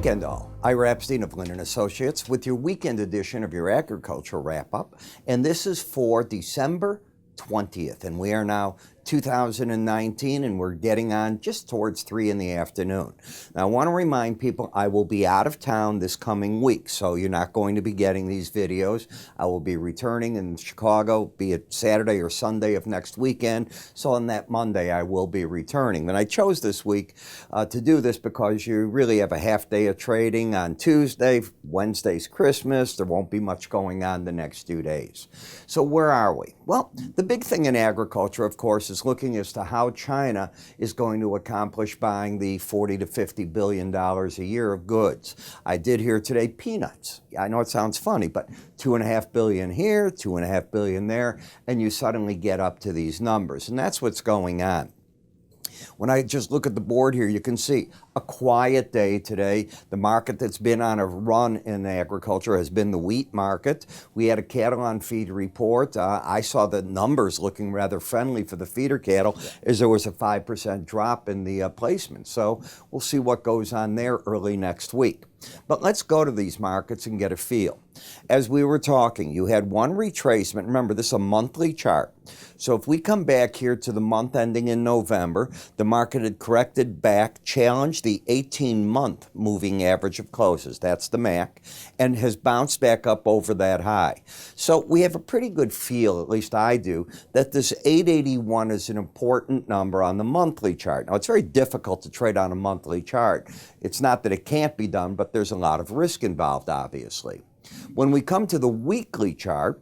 weekend all. Ira Epstein of Linn Associates with your weekend edition of your agriculture wrap-up. And this is for December 20th. And we are now 2019 and we're getting on just towards 3 in the afternoon. Now I want to remind people I will be out of town this coming week, so you're not going to be getting these videos. I will be returning in Chicago, be it Saturday or Sunday of next weekend. So on that Monday I will be returning. And I chose this week to do this because you really have a half day of trading on Tuesday. Wednesday's Christmas. There won't be much going on the next 2 days. So where are we? Well, the big thing in agriculture, of course, is looking as to how China is going to accomplish buying the $40 to $50 billion a year of goods. I did hear today peanuts. I know it sounds funny, but $2.5 billion here, $2.5 billion there, and you suddenly get up to these numbers. And that's what's going on. When I just look at the board here, you can see a quiet day today. The market that's been on a run in agriculture has been the wheat market. We had a cattle on feed report. I saw the numbers looking rather friendly for the feeder cattle as there was a 5% drop in the placement. So we'll see what goes on there early next week. But let's go to these markets and get a feel. As we were talking, you had one retracement. Remember, this is a monthly chart. So if we come back here to the month ending in November, the market had corrected back, challenged the 18-month moving average of closes. That's the MAC, and has bounced back up over that high. So we have a pretty good feel, at least I do, that this 881 is an important number on the monthly chart. Now, it's very difficult to trade on a monthly chart. It's not that it can't be done, but there's a lot of risk involved, obviously. When we come to the weekly chart,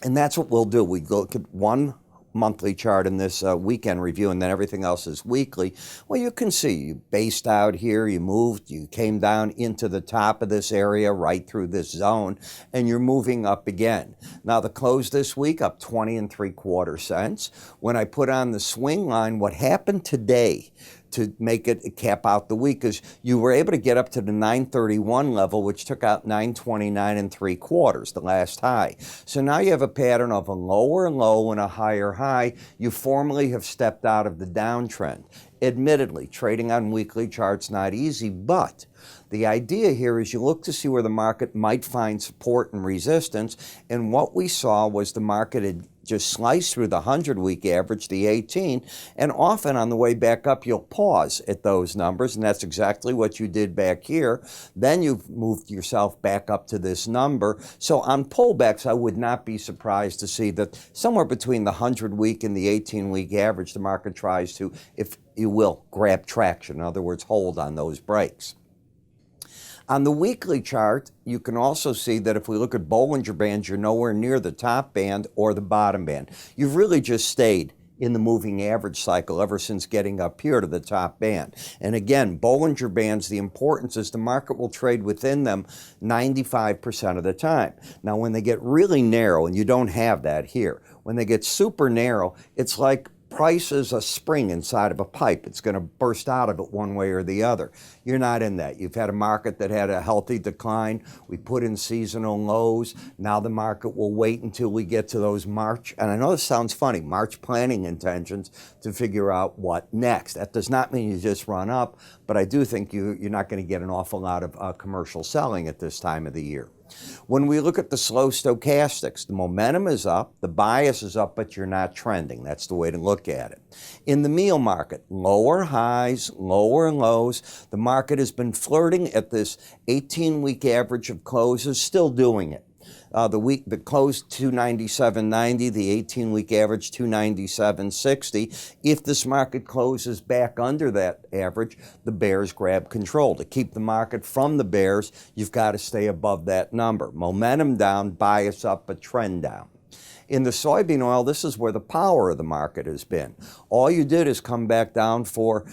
and that's what we'll do, we look at one monthly chart in this weekend review, and then everything else is weekly. Well, you can see you based out here, you moved, you came down into the top of this area right through this zone, and you're moving up again. Now the close this week up 20 3/4 cents. When I put on the swing line, what happened today to make it cap out the week is you were able to get up to the 931 level, which took out 929 3/4, the last high. So now you have a pattern of a lower low and a higher high. You formally have stepped out of the downtrend. Admittedly, trading on weekly charts not easy, but the idea here is you look to see where the market might find support and resistance, and what we saw was the market had just sliced through the 100-week average, the 18, and often on the way back up you'll pause at those numbers, and that's exactly what you did back here. Then you've moved yourself back up to this number. So on pullbacks, I would not be surprised to see that somewhere between the 100-week and the 18-week average, the market tries to, if you will, grab traction. In other words, hold on those breaks. On the weekly chart, you can also see that if we look at Bollinger Bands, you're nowhere near the top band or the bottom band. You've really just stayed in the moving average cycle ever since getting up here to the top band. And again, Bollinger Bands, the importance is the market will trade within them 95% of the time. Now, when they get really narrow, and you don't have that here, when they get super narrow, it's like price is a spring inside of a pipe. It's going to burst out of it one way or the other. You're not in that. You've had a market that had a healthy decline. We put in seasonal lows. Now the market will wait until we get to those March, and I know this sounds funny, March planning intentions to figure out what next. That does not mean you just run up, but I do think you're not going to get an awful lot of commercial selling at this time of the year. When we look at the slow stochastics, the momentum is up, the bias is up, but you're not trending. That's the way to look at it. In the meal market, lower highs, lower lows. The market has been flirting at this 18-week average of closes, still doing it. The close 297.90, the 18-week average 297.60. If this market closes back under that average, the bears grab control. To keep the market from the bears, you've got to stay above that number. Momentum down, bias up, but trend down. In the soybean oil, this is where the power of the market has been. All you did is come back down for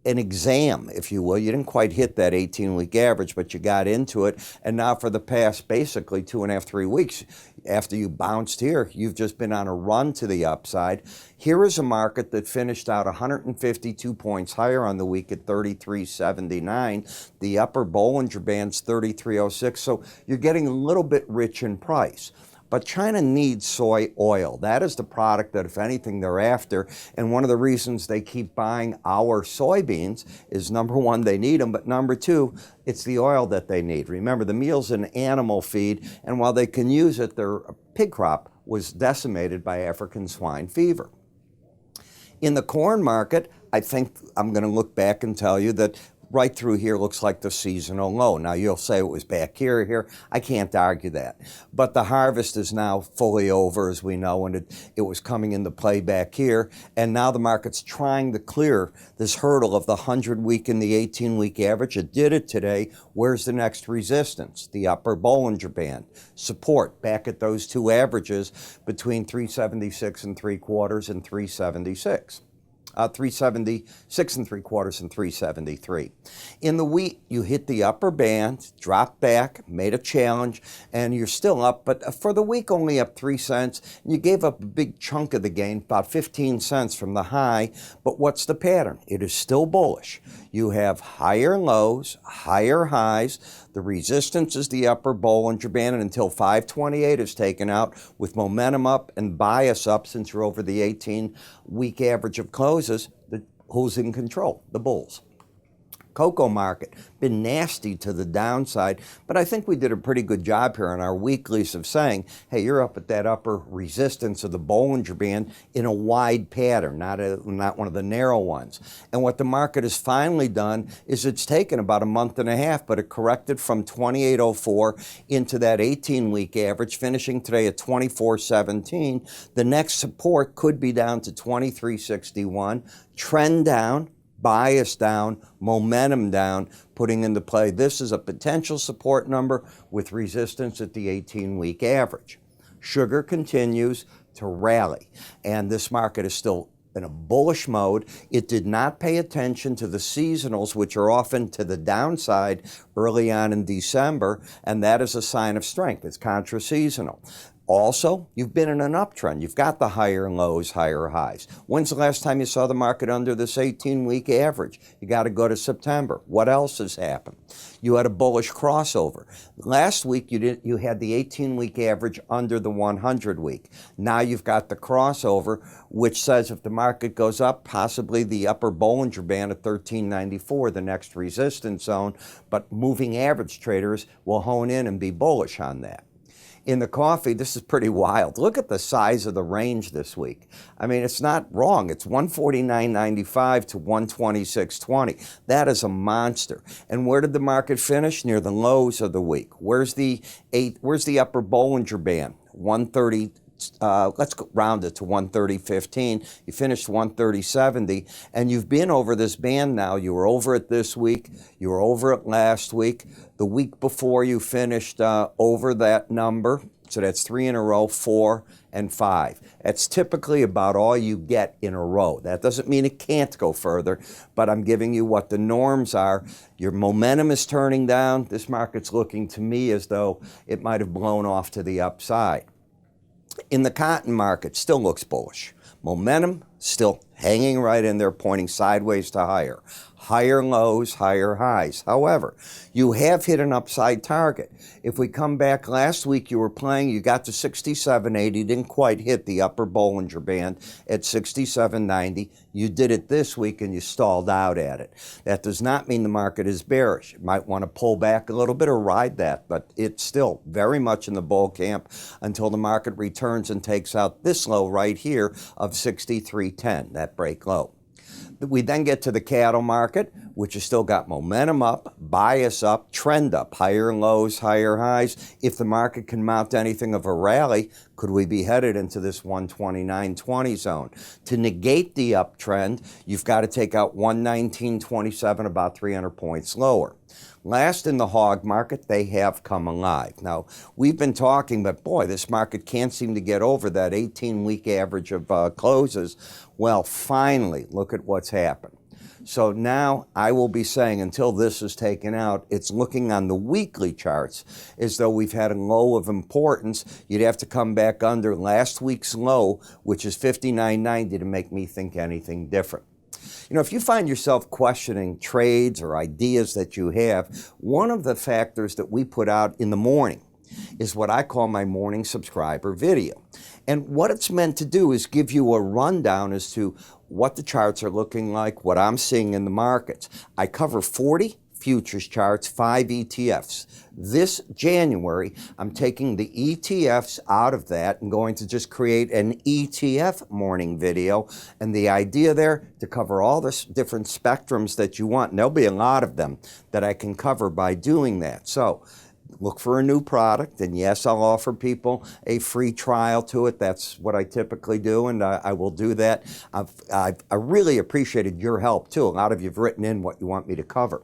an exam, if you will. You didn't quite hit that 18-week average, but you got into it. And now for the past basically 2.5, 3 weeks, after you bounced here, you've just been on a run to the upside. Here is a market that finished out 152 points higher on the week at 33.79. The upper Bollinger Band's 33.06. So you're getting a little bit rich in price. But China needs soy oil. That is the product that, if anything, they're after. And one of the reasons they keep buying our soybeans is, number one, they need them, but number two, it's the oil that they need. Remember, the meal's an animal feed, and while they can use it, their pig crop was decimated by African swine fever. In the corn market, I think I'm going to look back and tell you that right through here looks like the seasonal low. Now, you'll say it was back here. I can't argue that. But the harvest is now fully over, as we know, and it was coming into play back here. And now the market's trying to clear this hurdle of the 100-week and the 18-week average. It did it today. Where's the next resistance? The upper Bollinger Band. Support back at those two averages between 376 and 3/4 and 376. 376 and 3/4 and 373. In the wheat, you hit the upper band, dropped back, made a challenge, and you're still up, but for the week only up 3 cents. And you gave up a big chunk of the gain, about 15 cents from the high. But what's the pattern? It is still bullish. You have higher lows, higher highs. The resistance is the upper Bollinger Band, and until 528 is taken out with momentum up and bias up, since you're over the 18-week average of closes, who's in control? The bulls. Cocoa market, been nasty to the downside, but I think we did a pretty good job here on our weeklies of saying, hey, you're up at that upper resistance of the Bollinger Band in a wide pattern, not one of the narrow ones. And what the market has finally done is it's taken about a month and a half, but it corrected from 2804 into that 18-week average, finishing today at 2417. The next support could be down to 2361, trend down, bias down, momentum down, putting into play. This is a potential support number with resistance at the 18-week average. Sugar continues to rally, and this market is still in a bullish mode. It did not pay attention to the seasonals, which are often to the downside early on in December, and that is a sign of strength. It's contra-seasonal. Also, you've been in an uptrend. You've got the higher lows, higher highs. When's the last time you saw the market under this 18-week average? You got to go to September. What else has happened? You had a bullish crossover. Last week, you had the 18-week average under the 100-week. Now you've got the crossover, which says if the market goes up, possibly the upper Bollinger Band at 1394, the next resistance zone, but moving average traders will hone in and be bullish on that. In the coffee, this is pretty wild. Look at the size of the range this week. I mean, it's not wrong. It's 149.95 to 126.20. That is a monster. And where did the market finish? Near the lows of the week. Where's the upper Bollinger Band? 130. Let's round it to 130.15. You finished 130.70, and you've been over this band now. You were over it this week. You were over it last week. The week before, you finished over that number. So that's 3 in a row, 4 and 5. That's typically about all you get in a row. That doesn't mean it can't go further, but I'm giving you what the norms are. Your momentum is turning down. This market's looking to me as though it might have blown off to the upside. In the cotton market, still looks bullish. Momentum still hanging right in there, pointing sideways to higher. Higher lows, higher highs. However, you have hit an upside target. If we come back last week, you were playing, you got to 67.80, didn't quite hit the upper Bollinger Band at 67.90. You did it this week and you stalled out at it. That does not mean the market is bearish. You might want to pull back a little bit or ride that, but it's still very much in the bull camp until the market returns and takes out this low right here of 63.10, that break low. We then get to the cattle market, which has still got momentum up, bias up, trend up, higher lows, higher highs. If the market can mount anything of a rally, could we be headed into this 129.20 zone? To negate the uptrend, you've got to take out 119.27, about 300 points lower. Last in the hog market, they have come alive. Now, we've been talking, but boy, this market can't seem to get over that 18-week average of closes. Well, finally, look at what's happened. So now I will be saying until this is taken out, it's looking on the weekly charts as though we've had a low of importance. You'd have to come back under last week's low, which is 59.90, to make me think anything different. You know, if you find yourself questioning trades or ideas that you have, one of the factors that we put out in the morning is what I call my morning subscriber video. And what it's meant to do is give you a rundown as to what the charts are looking like, what I'm seeing in the markets. I cover 40 futures charts, 5 ETFs. This January, I'm taking the ETFs out of that and going to just create an ETF morning video. And the idea there, to cover all the different spectrums that you want. And there'll be a lot of them that I can cover by doing that. So look for a new product, and yes, I'll offer people a free trial to it. That's what I typically do, and I will do that. I really appreciated your help, too. A lot of you have written in what you want me to cover.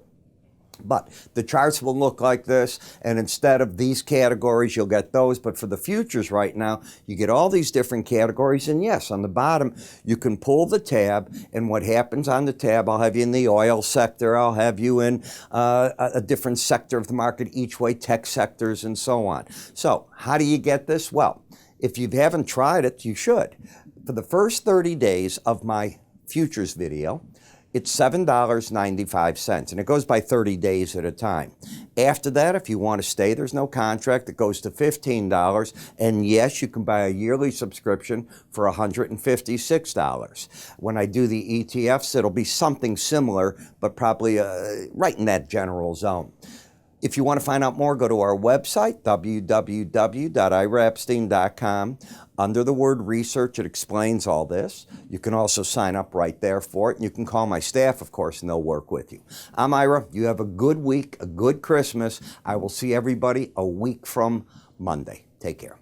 But the charts will look like this, and instead of these categories, you'll get those. But for the futures right now, you get all these different categories. And yes, on the bottom, you can pull the tab, and what happens on the tab, I'll have you in the oil sector, I'll have you in a different sector of the market each way, tech sectors, and so on. So how do you get this? Well, if you haven't tried it, you should. For the first 30 days of my futures video, it's $7.95, and it goes by 30 days at a time. After that, if you want to stay, there's no contract. It goes to $15, and yes, you can buy a yearly subscription for $156. When I do the ETFs, it'll be something similar, but probably right in that general zone. If you want to find out more, go to our website, www.iraepstein.com. Under the word research, it explains all this. You can also sign up right there for it. And you can call my staff, of course, and they'll work with you. I'm Ira. You have a good week, a good Christmas. I will see everybody a week from Monday. Take care.